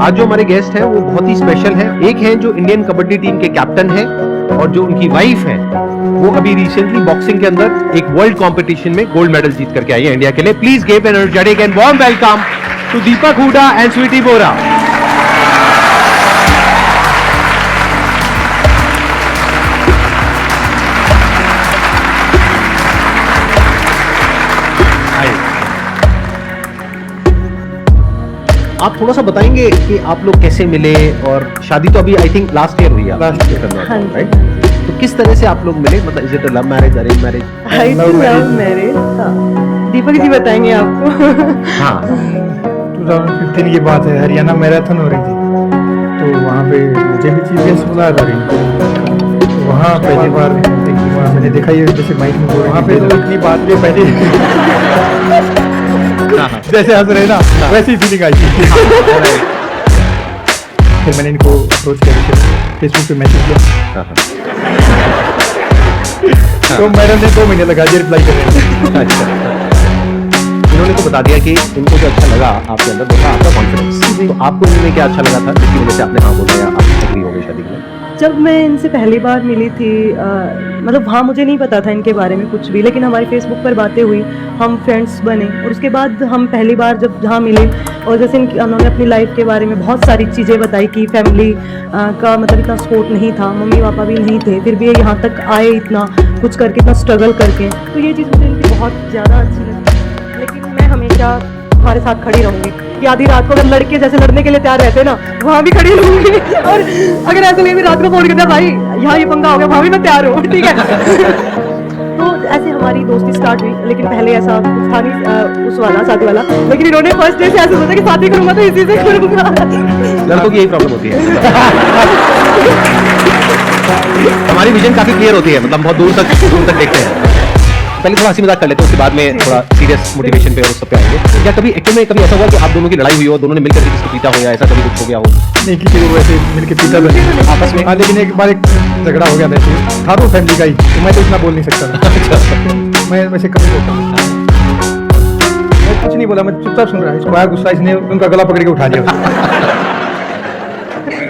आज जो हमारे गेस्ट हैं वो बहुत ही स्पेशल हैं। एक हैं जो इंडियन कबड्डी टीम के कैप्टन हैं और जो उनकी वाइफ है वो अभी रिसेंटली बॉक्सिंग के अंदर एक वर्ल्ड कंपटीशन में गोल्ड मेडल जीत करके आई है इंडिया के लिए। Please give an energetic and warm welcome to Deepak Hooda and Saweety Boora. आप थोड़ा सा बताएंगे कि आप लोग कैसे मिले, और शादी तो अभी आई थिंक लास्ट ईयर हुई है, राइट? तो किस तरह से आप लोग मिले, मतलब is it love marriage, arrange marriage? Love marriage. Deepak ji बताएंगे आपको। हाँ 2015 की बात है, हरियाणा मैराथन हो रही थी, तो वहाँ पे मुझे भी चीफ गेस्ट बुलाया था रिंकू। तो वहाँ पहली बार वहाँ मैंने देखा ये जैसे माइक में बोल, वहाँ पे तो इतनी बात भी पहले जैसे हंस रहे ना वैसी फीलिंग आई थी। फिर मैंने इनको अप्रोच किया, फेसबुक पे मैसेज किया, तो मैडम ने 2 महीने लगा रिप्लाई करने में। इन्होंने तो बता दिया कि इनको जो अच्छा लगा आपके अंदर वो था आपका कॉन्फिडेंस। तो आपको इनमें क्या अच्छा लगा था जिसकी वजह से आपने हाँ बोल दिया, आप एग्री हो गए शादी के लिए? जब मैं इनसे पहली बार मिली थी, मतलब वहाँ मुझे नहीं पता था इनके बारे में कुछ भी, लेकिन हमारी फेसबुक पर बातें हुई, हम फ्रेंड्स बने, और उसके बाद हम पहली बार जब जहाँ मिले और जैसे उन्होंने अपनी लाइफ के बारे में बहुत सारी चीज़ें बताई कि फैमिली का मतलब इतना सपोर्ट नहीं था, मम्मी पापा भी नहीं थे, फिर भी ये यहाँ तक आए इतना कुछ करके, इतना स्ट्रगल करके। तो ये चीज़ मुझे इनकी बहुत ज़्यादा अच्छी लगी। लेकिन मैं हमेशा हमारे साथ खड़ी रहूँगी कि आधी रात को अगर लड़के जैसे लड़ने के लिए तैयार रहते ना, वहाँ भी खड़ी रहूँगी, और अगर ऐसे नहीं भी रात को फोन करता भाई यहाँ ये पंगा हो गया, वहाँ भी मैं तैयार हूँ, ठीक है। तो ऐसे हमारी दोस्ती स्टार्ट हुई, लेकिन पहले ऐसा कुछ था नहीं उस वाला शादी वाला, लेकिन इन्होंने फर्स्ट डे से ऐसे सोचा कि शादी करूँगा तो इसी से करूँगा। लड़कों की यही प्रॉब्लम होती है। हमारी विजन काफी क्लियर होती है, मतलब बहुत दूर तक देखते हैं। पहले थोड़ा हंसी मजाक कर लेते हैं, उसके बाद में थोड़ा सीरियस मोटिवेशन पे और उस सब पे आएंगे। क्या कभी एक्चुअली में कभी ऐसा हुआ कि आप दोनों की लड़ाई हुई हो, दोनों ने मिलकर किसी को पीटा हो, या ऐसा कभी कुछ हो गया हो? नहीं, किसी को वैसे मिलके पीटा आपस में। हाँ, लेकिन एक बार एक झगड़ा हो गया था, था तो फैमिली का ही, तो मैं तो इतना बोल नहीं सकता था। मैं वैसे कभी बोलता हूँ, मैं कुछ नहीं बोला, मैं चुपचाप सुन रहा। इसको आया गुस्सा, इसने उनका गला पकड़ के उठा दिया।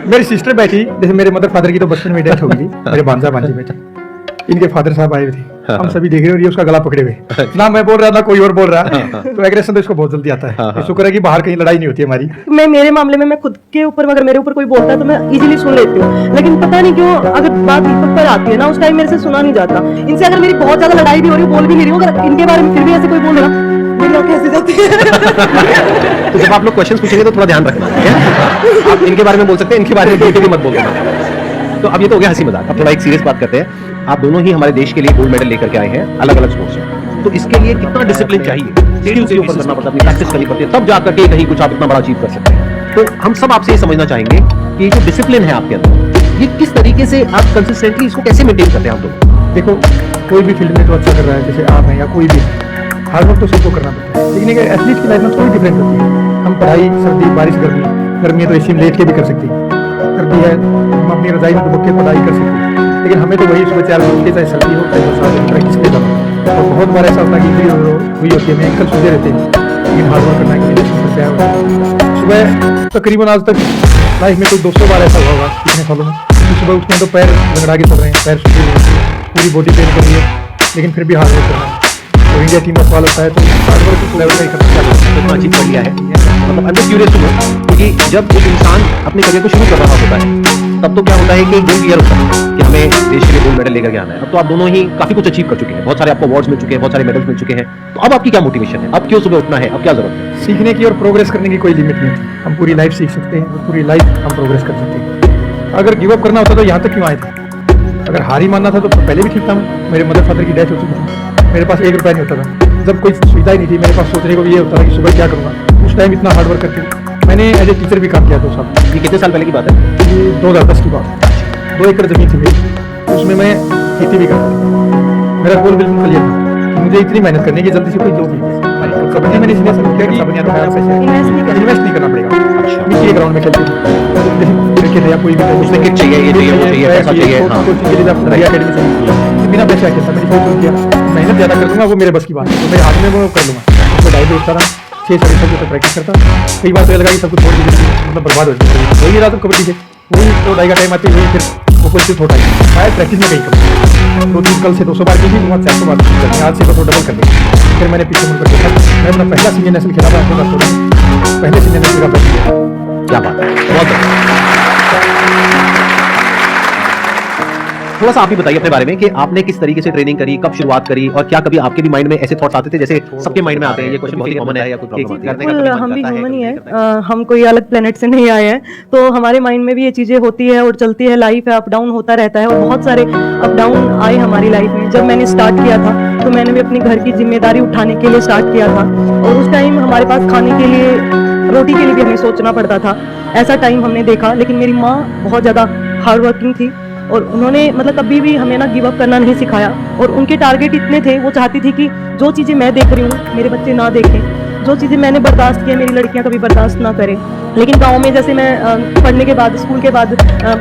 मेरी सिस्टर बैठी, जैसे मेरे मदर फादर की तो बचपन में डेथ हो गई थी, मेरे भांजा भांजी बेटा, इनके फादर साहब आए थे, हम सभी देख रहे हैं और ये उसका गला पकड़े हुए, ना मैं बोल रहा था कोई और बोल रहा है। तो एग्रेशन तो इसको बहुत जल्दी आता है। शुक्र है कि बाहर कहीं लड़ाई नहीं होती हमारी। मैं मेरे मामले में मैं खुद के ऊपर, अगर मेरे ऊपर कोई बोलता है तो मैं इजीली सुन लेती हूँ, लेकिन पता नहीं क्यों अगर बात दीपक पर आती है ना, उस टाइम मेरे से सुना नहीं जाता। इनसे अगर मेरी बहुत ज्यादा लड़ाई भी हो रही, बोल भी नहीं रही हूँ, अगर इनके बारे में फिर भी ऐसे कोई बोल रहा, मेरी आंखें ऐसे जाती है। तो जब आप लोग क्वेश्चन पूछेंगे तो थोड़ा ध्यान रखना है। आप इनके बारे में बोल सकते हैं, इनके बारे में बिल्कुल भी मत बोलना। तो अब ये तो हो गया हंसी मजाक, अब थोड़ा एक सीरियस बात करते हैं। आप दोनों ही हमारे देश के लिए गोल्ड मेडल लेकर के आए हैं अलग अलग स्पोर्ट्स में, तो इसके लिए कितना डिसिप्लिन चाहिए, सीढ़ियों के ऊपर करना पड़ता है, अपनी प्रैक्टिस करनी पड़ती है, तब जाकर के कहीं कुछ आप इतना बड़ा अचीव कर सकते हैं। तो हम सब आपसे ये समझना चाहेंगे कि ये जो डिसिप्लिन है आपके अंदर, ये किस तरीके से आप कंसिस्टेंटली इसको कैसे मेंटेन करते हैं आप लोग? देखो, कोई भी फील्ड में जो अच्छा कर रहा है, जैसे आप हैं या कोई भी, हार्ड वर्क तो सबको करना पड़ता है, लेकिन एक एथलीट की लाइफ में थोड़ी डिफरेंट होती है। हम पढ़ाई, सर्दी, बारिश, गर्मी है तो एसी में लेट के भी कर सकती है, सर्दी है हम अपनी रजाई में दुबक के पढ़ाई कर सकते हैं, लेकिन हमें तो वही सुबह 4 बजे उठे, चाहे सर्दी हो चाहे बरसात हो, प्रैक्टिस के जाना। और बहुत बार ऐसा होता है कि इंजरी हुई होती है, मैं एंकल सूझे रहते हैं, लेकिन हार्ड वर्क करना के लिए सुबह तकरीबन आज तक लाइफ में कोई 200 बार ऐसा हुआ होगा पिछले सालों में कि सुबह उठते हैं तो पैर लंगड़ा के चल रहे हैं, पैर सूखे हुए हैं, पूरी बॉडी पेन कर रही है, लेकिन फिर भी हार्ड वर्क करना है। और इंडिया टीम का सवाल होता है तो हार्ड वर्क उस लेवल का ही करना अचीव कर लिया है। मतलब अंदर क्यूरियस हूँ, क्योंकि जब एक इंसान अपने करियर को शुरू कर रहा होता है तब तो क्या होता है कि गोल क्लियर होता है कि हमें देश के लिए गोल्ड मेडल लेकर के आना है। अब तो आप दोनों ही काफी कुछ अचीव कर चुके हैं, बहुत सारे आपको अवार्ड्स मिल चुके हैं, बहुत सारे मेडल्स मिल चुके हैं। तो अब आपकी क्या मोटिवेशन है, अब क्यों सुबह उठना है, अब क्या जरूरत है? सीखने की और प्रोग्रेस करने की कोई लिमिट नहीं होती। हम पूरी लाइफ सीख सकते हैं, पूरी लाइफ हम प्रोग्रेस कर सकते हैं। अगर गिव अप करना होता तो यहाँ तक क्यों आए थे? अगर हार ही मानना था तो पहले भी ठीक था। मेरे मदर फादर की डेथ हो चुकी थी, मेरे पास 1 रुपया नहीं होता था, जब कोई सुविधा ही नहीं थी, मेरे पास सोचने को भी ये होता था कि सुबह क्या करूँगा। उस टाइम इतना हार्ड वर्क करके मैंने एज ए टीचर भी काम किया 2 साल। ये कितने साल पहले की बात है? ये 2010 की बात। 2 एकड़ जमीन थी मेरी, उसमें मैं खेती भी करता था। मेरा गोल बिल्कुल क्लियर था, मुझे इतनी मेहनत करनी है कि जल्दी से कोई जॉब मिल जाए। कबड्डी मैंने इसलिए समझ किया कि इन्वेस्ट नहीं करना पड़ेगा। मिट्टी के ग्राउंड में खेलते थे, क्रिकेट या कोई भी, उसमें किट चाहिए, ये चाहिए, वो चाहिए, पैसा चाहिए। बिना पैसे खेलता, मैंने सोच किया मेहनत ज़्यादा कर दूंगा, वो मेरे बस की बात है, तो मेरे हाथ में वो कर लूँगा। मैं ढाई बजे उठता था, 6 साढ़े 6 प्रैक्टिस करता। कई बार तो ये लगा कि सब कुछ छोड़ के मतलब बर्बाद हो जाए, वही रहा तो कबड्डी से वही तो 2:30 का टाइम आते हुए फिर वो कुछ थोड़ा शायद प्रैक्टिस में कहीं कम 2-3 कल से 200 बार की थी, बहुत 400 बार की, आज से तो डबल कर दी। फिर मैंने पीछे मुड़कर देखा, मैं अपना पहला सीनियर नेशनल खेला था अपने पास, पहले सीनियर नेशनल का बैच किया। क्या बात है, बहुत बढ़िया। थोड़ा सा आप ही बताइए अपने बारे में कि आपने किस तरीके से ट्रेनिंग करी, कब शुरुआत करी, और क्या कभी आपके भी माइंड में ऐसे थॉट्स आते थे जैसे सबके माइंड में आते हैं, ये क्वेश्चन बहुत ही कॉमन है या कोई प्रॉब्लम आती है? बिल्कुल, हम भी ह्यूमन ही है, हम कोई अलग प्लेनेट से नहीं आए हैं, तो हमारे माइंड में भी ये चीज़ें होती है और चलती है, लाइफ है, अप डाउन होता रहता है, और बहुत सारे अप डाउन आए हमारी लाइफ में। जब मैंने स्टार्ट किया था तो मैंने भी अपनी घर की जिम्मेदारी उठाने के लिए स्टार्ट किया था, और उस टाइम हमारे पास खाने के लिए, रोटी के लिए भी हमें सोचना पड़ता था, ऐसा टाइम हमने देखा। लेकिन मेरी माँ बहुत ज़्यादा हार्ड वर्किंग थी, और उन्होंने मतलब कभी भी हमें ना गिव अप करना नहीं सिखाया, और उनके टारगेट इतने थे, वो चाहती थी कि जो चीज़ें मैं देख रही हूँ मेरे बच्चे ना देखें, जो चीज़ें मैंने बर्दाश्त की मेरी लड़कियां कभी बर्दाश्त ना करें। लेकिन गांव में जैसे मैं पढ़ने के बाद, स्कूल के बाद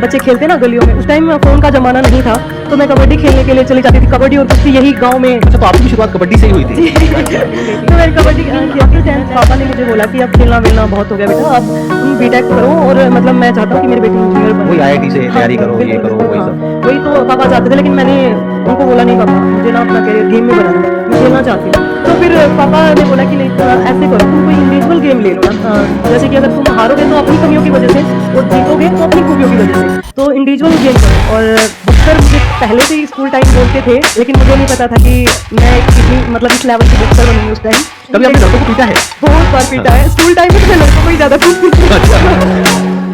बच्चे खेलते ना गलियों में, उस टाइम फ़ोन का ज़माना नहीं था, तो मैं कबड्डी खेलने के लिए चली जाती थी। कबड्डी और कुश्ती यही गाँव में। अच्छा, तो आपकी शुरुआत कबड्डी से ही हुई थी? तो मैंने कबड्डी खेलती थी। पापा ने मुझे बोला कि अब खेलना वेलना बहुत हो गया बेटा, अब तुम बीटेक करो, और मतलब मैं चाहता हूँ कि मेरी बेटी इंजीनियर बने, वही IIT से तैयारी करो, ये करो, वही हाँ, सब। वही तो पापा चाहते थे। लेकिन मैंने उनको बोला नहीं पापा, मुझे ना अपना करियर गेम में बनाना, मैं खेलना चाहती हूँ। तो फिर पापा ने बोला कि नहीं, ऐसे करो, तुम कोई इंडिविजुअल गेम ले लो ना, जैसे कि अगर तुम हारोगे तो अपनी कमियों की वजह से, और जीतोगे तो अपनी खूबियों की वजह से, तो इंडिविजुअल गेम करो। और बॉक्सर मुझे पहले से ही स्कूल टाइम बोलते थे, लेकिन मुझे नहीं पता था कि मैं कितनी मतलब इस लेवल की बॉक्सर बनूंगी उस टाइम। कभी आपने लड़कों को पीटा है? बहुत बार पीटा है स्कूल टाइम में, तो मैं लड़कों को ही ज़्यादा पीटती।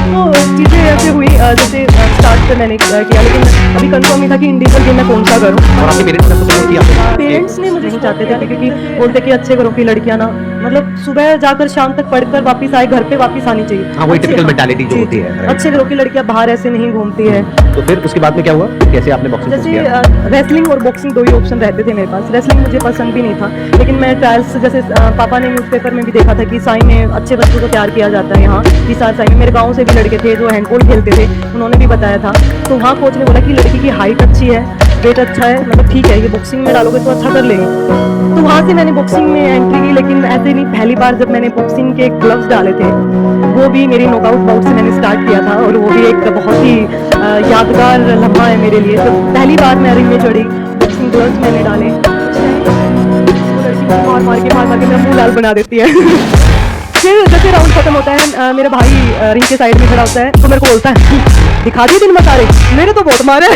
तो चीज़ें ऐसे हुई, जैसे स्टार्ट से मैंने किया, लेकिन अभी कंफर्म नहीं था कि इंडिविजुअल गेम मैं कौन सा करूँ। और आपके पेरेंट्स ने आपको सपोर्ट किया? पेरेंट्स ने मुझे नहीं चाहते थे, क्योंकि बोलते कि अच्छे घरों की लड़कियां ना, मतलब सुबह जाकर शाम तक पढ़कर वापस आए, घर पे वापस आनी चाहिए। हाँ, वही typical mentality जो जी, होती है, right. अच्छे घरों की लड़कियां बाहर ऐसे नहीं घूमती है। तो फिर उसके बाद में क्या हुआ, कैसे आपने बॉक्सिंग जैसे किया? रेसलिंग और बॉक्सिंग दो ही ऑप्शन रहते थे मेरे पास। रेसलिंग मुझे पसंद भी नहीं था, लेकिन मैं ट्रायल्स, जैसे पापा ने न्यूज़पेपर में भी देखा था कि साई में अच्छे बच्चों को तैयार किया जाता है, यहाँ हिसार साई में मेरे गाँव से भी लड़के थे जो हैंडबॉल खेलते थे, उन्होंने भी बताया था। तो वहाँ कोच ने बोला कि लड़की की हाइट अच्छी है, वेट अच्छा है, मतलब ठीक है, ये बॉक्सिंग में डालोगे तो अच्छा कर लेंगे। तो वहाँ से मैंने बॉक्सिंग में एंट्री की, लेकिन ऐसे नहीं, पहली बार जब मैंने बॉक्सिंग के ग्लव्स डाले थे, वो भी मेरी नॉकआउट बाउट से मैंने स्टार्ट किया था, और वो भी एक बहुत ही यादगार लम्हा है मेरे लिए। जब पहली बार मैं रिंग में चढ़ी, बॉक्सिंग ग्लव्स मैंने डाले, वो लड़की को मार मार के मेरा मुंह लाल बना देती है। फिर जैसे राउंड खत्म होता है, मेरा भाई रिंग के साइड में खड़ा होता है, तो मेरे को बोलता है, दिखा दिए दिन मसारे, मेरे तो बहुत मारे।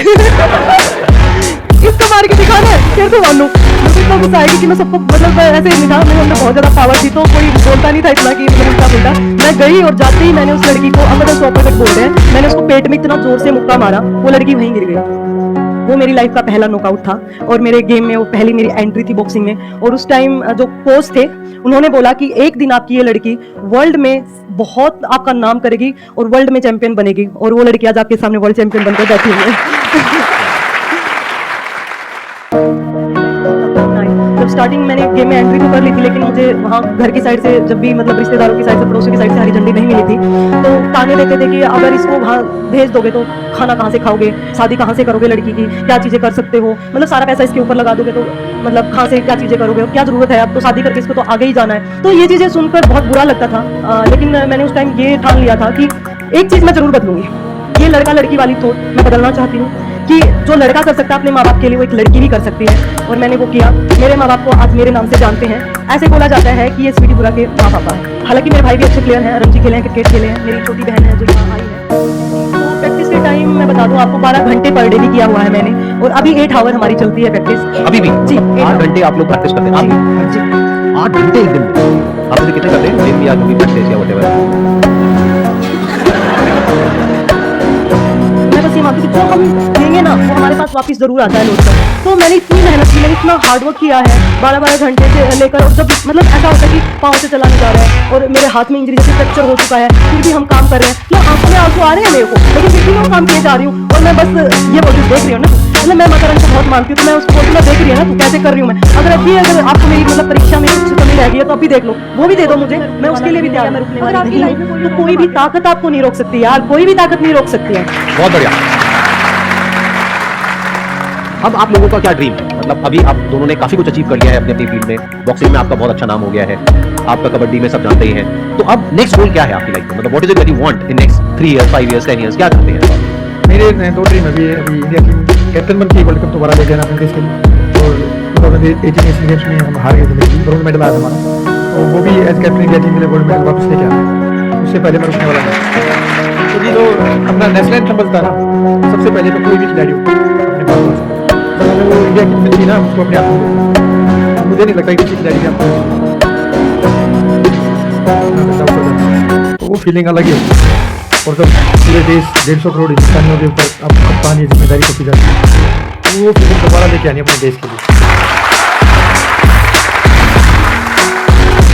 इसको मार के दिखाना है, फिर तो मानू। मुझे इतना गुस्सा आएगी कि मैं सबको, मतलब ऐसे नहीं था, मेरे अंदर बहुत ज़्यादा पावर थी, तो कोई बोलता नहीं था इतना कि मतलब उल्टा पुल्टा। मैं गई और जाते ही मैंने उस लड़की को, अब मतलब सॉपर बोल रहे हैं, मैंने उसको पेट में इतना जोर से मुक्का मारा, वो लड़की वहीं गिर गई। वो मेरी लाइफ का पहला नॉकआउट था, और मेरे गेम में वो पहली मेरी एंट्री थी बॉक्सिंग में। और उस टाइम जो कोच थे, उन्होंने बोला कि एक दिन आपकी ये लड़की वर्ल्ड में बहुत आपका नाम करेगी और वर्ल्ड में चैंपियन बनेगी, और वो लड़की आज आपके सामने वर्ल्ड चैंपियन बनकर बैठी हुई है। जब स्टार्टिंग मैंने गेम में एंट्री तो कर ली थी, लेकिन मुझे वहाँ घर की साइड से, जब भी मतलब रिश्तेदारों की साइड से, पड़ोसियों की साइड से हरी झंडी नहीं मिली थी, तो ताने देते थे कि अगर इसको वहाँ भेज दोगे तो खाना कहाँ से खाओगे, शादी कहाँ से करोगे लड़की की, क्या चीज़ें कर सकते हो, मतलब सारा पैसा इसके ऊपर लगा दोगे तो मतलब कहाँ से क्या चीज़ें करोगे, क्या जरूरत है, अब तो शादी करके इसको तो आगे ही जाना है। तो ये चीज़ें सुनकर बहुत बुरा लगता था, लेकिन मैंने उस टाइम ये ठान लिया था कि एक चीज़ मैं जरूर बदलूंगी। ये लड़का लड़की वाली सोच मैं बदलना चाहती हूँ, कि जो लड़का कर सकता है अपने माँ बाप के लिए, वो एक लड़की भी कर सकती है, और मैंने वो किया। मेरे माँ बाप को आज मेरे नाम से जानते हैं, ऐसे बोला जाता है कि ये स्वीटी बुरा के माँ पापा है। हालांकि मेरे भाई भी अच्छे प्लेयर हैं, रणजी खेले हैं, क्रिकेट खेले हैं, मेरी छोटी बहन है जो यहाँ आई है। तो प्रैक्टिस के टाइम मैं बता दूँ आपको, 12 घंटे पर डे भी किया हुआ है मैंने, और अभी 8 आवर हमारी चलती है प्रैक्टिस। अभी भी? जी, 8 घंटे आप लोग प्रैक्टिस करते हैं? आप भी? जी 8 घंटे एक दिन में? आप से कितने करते हैं जिम या जो भी प्रैक्टिस या व्हाटएवर? मैं बस ये मानती हूँ कि जो हम देंगे ना, वो हमारे पास वापस जरूर आता है लौट कर। तो मैंने इतनी मेहनत की, मैंने इतना हार्डवर्क किया है 12-12 घंटे से लेकर, और जब मतलब ऐसा होता है कि पाँव से चला नहीं जा रहा है, और मेरे हाथ में इंजरी जैसे फ्रैक्चर हो चुका है, फिर भी हम काम कर रहे हैं, तो आंखों में आंसू आ रहे हैं मेरे को, लेकिन फिर भी मैं काम किए जा रही हूँ। और मैं बस ये बोलती हूँ, देख रही हूँ ना, मतलब मैं माता रानी को बहुत मानती हूँ, तो मैं उसको बोलती हूँ, देख रही है ना तू कैसे कर रही हूँ मैं, अगर अभी अगर आपको मेरी मतलब परीक्षा में कुछ कमी रह गई है तो अभी देख लो, वो भी दे दो मुझे, मैं उसके लिए भी तैयार हूँ। अगर आपकी लाइफ में तो कोई भी ताकत आपको नहीं रोक सकती यार, कोई भी ताकत नहीं रोक सकती है। बहुत बढ़िया। अब आप लोगों का क्या ड्रीम है? मतलब अभी आप दोनों ने काफी कुछ अचीव कर लिया है अपनी अपनी फील्ड में, बॉक्सिंग में आपका बहुत अच्छा नाम हो गया है, आपका कबड्डी में सब जानते ही हैं, तो अब नेक्स्ट गोल क्या है आपकी लाइफ में? मतलब what is it that you want in next 3 years 5 years 10 years, क्या चाहते हैं? मेरे 2 ड्रीम अभी इंडिया की कैप्टन बन के वर्ल्ड कप दोबारा ले जाना अपने देश के लिए। और 2018 एशियन गेम्स में हम हार गए थे, लेकिन ब्रोंज मेडल आया था हमारा, और वो भी एज कैप्टन इंडिया टीम के लिए गोल्ड मेडल वापस लेके आया। उससे पहले मैं रुकने वाला था, क्योंकि जो अपना नेशनल एंथम बजता है ना, सबसे पहले तो कोई भी खिलाड़ी हो अपने पास अगर वो इंडिया की मिलती ना, उसको अपने आप में मुझे नहीं लगता कि किसी खिलाड़ी ने तो वो फीलिंग अलग ही होती है। और जब पूरे देश 150 करोड़ हिंदुस्तानियों के ऊपर आप कप्तान ये जिम्मेदारी सौंपी जाती है, तो वो फीलिंग दोबारा लेके आनी अपने देश के लिए।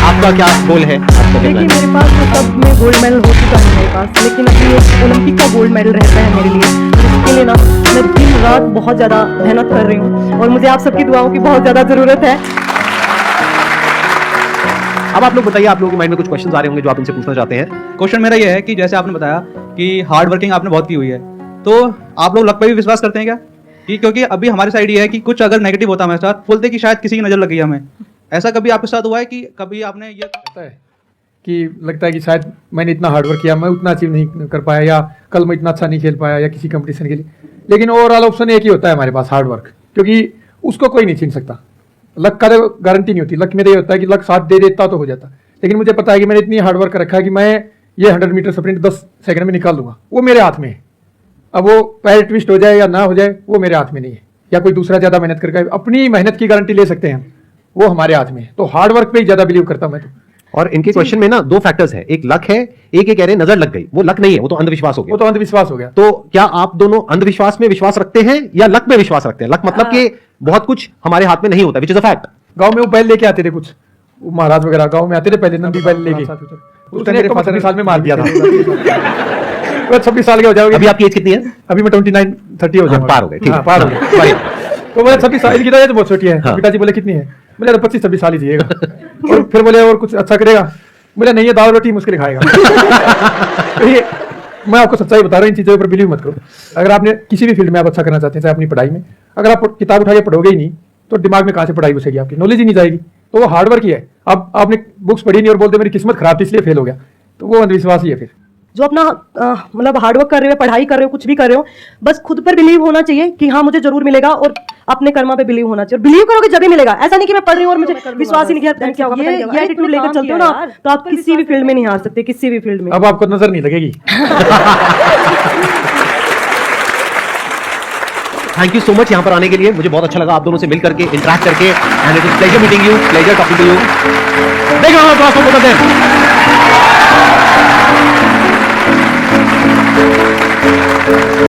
आपका क्या गोल है? आपका क्या देखिए plan है? मेरे पास तो सब में गोल्ड मेडल हो चुका है मेरे पास, लेकिन अभी एक ओलंपिक का गोल्ड मेडल रहता है मेरे लिए, जिसके लिए ना मैं दिन रात बहुत ज़्यादा मेहनत कर रही हूँ, और मुझे आप सबकी दुआओं की बहुत ज़्यादा ज़रूरत है। अब आप लोग बताइए, आप लोगों के माइंड में कुछ क्वेश्चंस आ रहे होंगे जो आप इनसे पूछना चाहते हैं। क्वेश्चन मेरा ये है कि जैसे आपने बताया कि हार्ड वर्किंग आपने बहुत की हुई है, तो आप लोग लक पे भी विश्वास करते हैं क्या? कि क्योंकि अभी हमारे साइड ये है कि कुछ अगर नेगेटिव होता हमारे साथ, बोलते कि शायद किसी की नज़र लग गई हमें, ऐसा कभी आपके साथ हुआ है कि कभी आपने ये लगता है कि शायद मैंने इतना हार्डवर्क किया, मैं उतना अचीव नहीं कर पाया, या कल मैं इतना अच्छा नहीं खेल पाया या किसी कंपटीशन के लिए, लेकिन ओवरऑल ऑप्शन एक ही होता है हमारे पास, हार्डवर्क, क्योंकि उसको कोई नहीं छीन सकता। लक का गारंटी नहीं होती, लक में ये होता है कि लक साथ दे देता तो हो जाता, लेकिन मुझे पता है कि मैंने इतनी हार्डवर्क रखा है कि मैं ये 100 मीटर स्प्रिंट 10 सेकंड में निकाल दूंगा, वो मेरे हाथ में है। अब वो पैर ट्विस्ट हो जाए या ना हो जाए, वो मेरे हाथ में नहीं है, या कोई दूसरा ज्यादा मेहनत करके अपनी मेहनत की गारंटी ले सकते हैं हम, वो हमारे हाथ में है। तो हार्डवर्क पे ही ज्यादा बिलीव करता हूं मैं तो। और इनके क्वेश्चन में ना 2 फैक्टर्स हैं, एक लक है, एक ये कह रहे हैं नजर लग गई। वो लक नहीं है, वो तो अंधविश्वास हो गया। वो तो अंधविश्वास हो गया। तो क्या आप दोनों अंधविश्वास में विश्वास रखते हैं या लक में विश्वास रखते हैं? लक मतलब कि बहुत कुछ हमारे हाथ में नहीं होता, विच इज अ फैक्ट। गांव में वो बैल लेके आते थे, कुछ वो महाराज वगैरह गांव में आते थे पहले, नंदी बैल लेके, उसने मेरे को 26 साल में मार दिया था। 26 साल के हो जाओगे। अभी आपकी एज कितनी है? अभी मैं 29 30 हो जाऊंगा। पार हो गए, ठीक है। पार हो गए। तो मैं 26 साल की तो बहुत छोटी है। पिताजी बोले कितनी है? बोले 25-26 साल ही जिएगा। और फिर बोले और कुछ अच्छा करेगा? बोले नहीं, ये दाल रोटी मुश्किल खाएगा। तो ये मैं आपको सच्चाई बता रहा हूँ, इन चीजों पर बिलीव मत करो। अगर आपने किसी भी फील्ड में आप अच्छा करना चाहते हैं, चाहे अपनी पढ़ाई में, अगर आप किताब उठा के पढ़ोगे ही नहीं तो दिमाग में कहाँ से पढ़ाई घुसेगी, आपकी नॉलेज ही नहीं जाएगी। तो वो हार्डवर्क ही है। अब आपने बुक्स पढ़ी नहीं और बोलते मेरी किस्मत खराब थी इसलिए फेल हो गया, तो वो अंधविश्वास ही है। फिर जो अपना मतलब हार्डवर्क कर रहे हो, पढ़ाई कर रहे हो, कुछ भी कर रहे हो, बस खुद पर बिलीव होना चाहिए कि हाँ मुझे जरूर मिलेगा, और अपने कर्मा पे बिलीव होना चाहिए। बिलीव करोगे जब ही मिलेगा। ऐसा नहीं कि मैं पढ़ रही हूँ और मुझे विश्वास ही नहीं किया, क्या होगा, ये एटीट्यूड लेकर चलते हो ना आप, तो आप किसी भी फील्ड में नहीं हार सकते, किसी भी फील्ड में। अब आपको नजर नहीं लगेगी। थैंक यू सो मच यहाँ पर आने के लिए, मुझे बहुत अच्छा लगा आप दोनों से मिल करके, इंटरेक्ट करके, and it is pleasure meeting you, pleasure talking to you. देखो